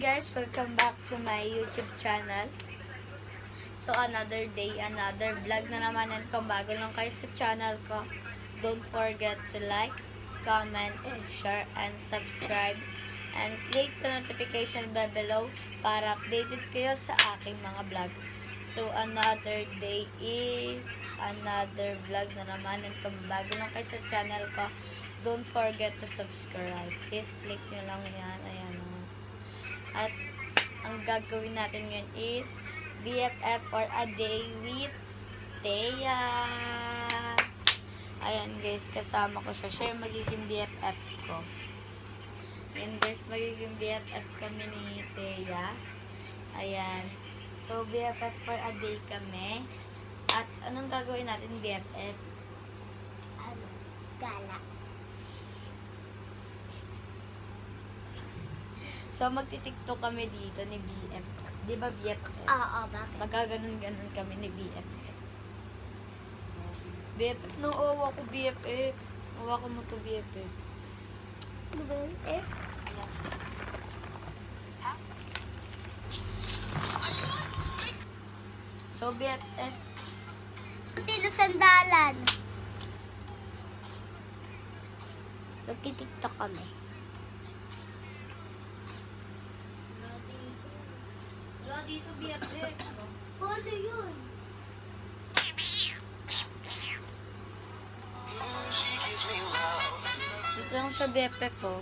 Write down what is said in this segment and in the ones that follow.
Guys, welcome back to my YouTube channel. So, another day, another vlog na naman. And kung bago lang kayo sa channel ko, don't forget to like, comment, share, and subscribe. And click the notification bell below para updated kayo sa aking mga vlog. So, another day is another vlog na naman. And kung bago lang kayo sa channel ko, don't forget to subscribe. Please click nyo lang yan. Ayan. At ang gagawin natin ngayon is BFF for a day with Thea. Ayan guys, kasama ko siya. Siya yung magiging BFF ko. Ayan guys, magiging BFF kami ni Thea. Ayan. So, BFF for a day kami. At anong gagawin natin BFF? Gala. So, magti-tiktok kami dito ni BFF. Di ba BFF? Oo, bakit? Magaganon-ganon kami ni BFF. BFF, no, awa ko BFF. Awa ko mo to BFF. Ano ba yun? Eh? So, BFF. Hindi na sandalan. Magti-tiktok kami. Wala dito BFF. Paano yun? Dito lang sa BFF po.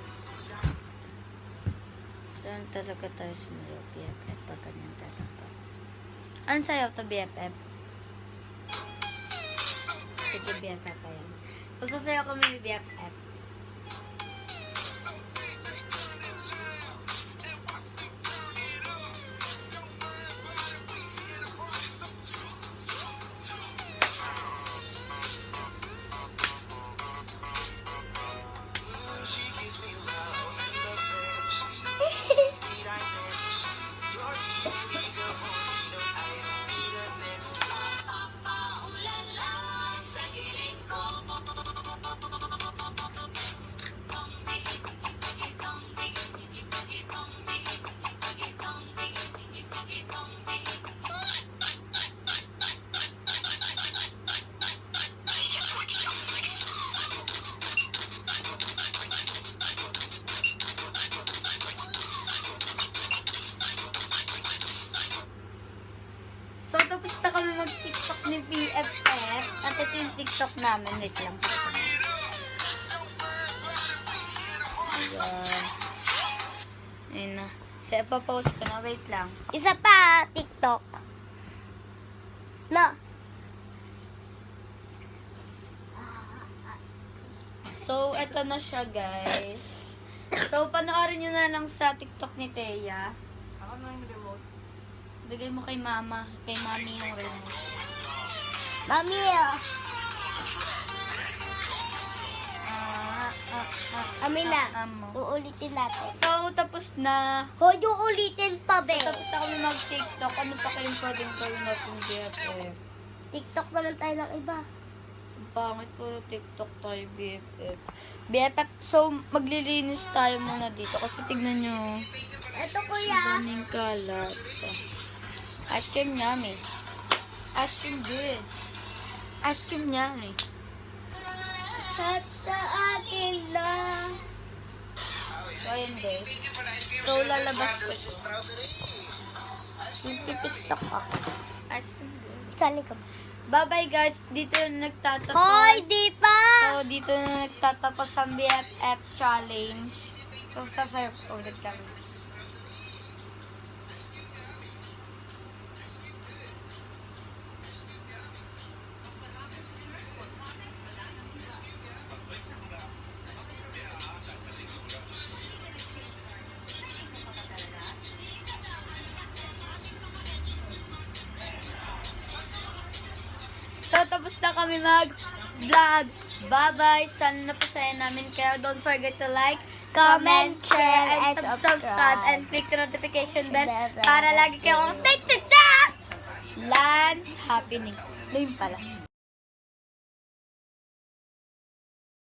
Doon talaga tayo sa mga BFF. Pag ganyan talaga. Ano sa'yo to BFF? Sige BFF pa yan. So, sasayaw kami ni BFF. So, tapos na kami mag-tiktok ni BFF. At ito yung tiktok namin. Wait lang. Ayan. Ayun na. So, ipapost ko na. Wait lang. Isa pa, TikTok. No. So, ito na siya, guys. So, panoorin nyo na lang sa TikTok ni Thea. Ako na yung remote. Bigay mo kay mama. Kay mami yung remote. Mami, amin na. Amo. Uulitin natin. So, tapos na. Hoy, uulitin pa, So, be. tapos na kami mag-TikTok. Ano pa kayong pwedeng gawin natin BFF? TikTok naman tayo ng iba. Ang pangit, puro TikTok tayo, BFF. BFF, so, maglilinis tayo muna dito. Kasi tignan nyo. Ito, Ang kuya. daming kalat. Ice cream yummy. Ice cream good. Ice cream yummy. At sa akin na. So, ayun guys. So, lalabas ko ito. Pipitiktok ako. Ice cream good. Sali ka. Bye-bye guys. Dito na nagtatapos. Hoy, di pa. So, dito na nagtatapos ang BFF challenge. So, sasayaw ulit kami. So, tapos na kami mag-vlog. Bye-bye. Sana napasaya namin kayo. Don't forget to like, comment, share, and subscribe. And click the notification bell para lagi kayong updated sa Lance Happening. Doon pala.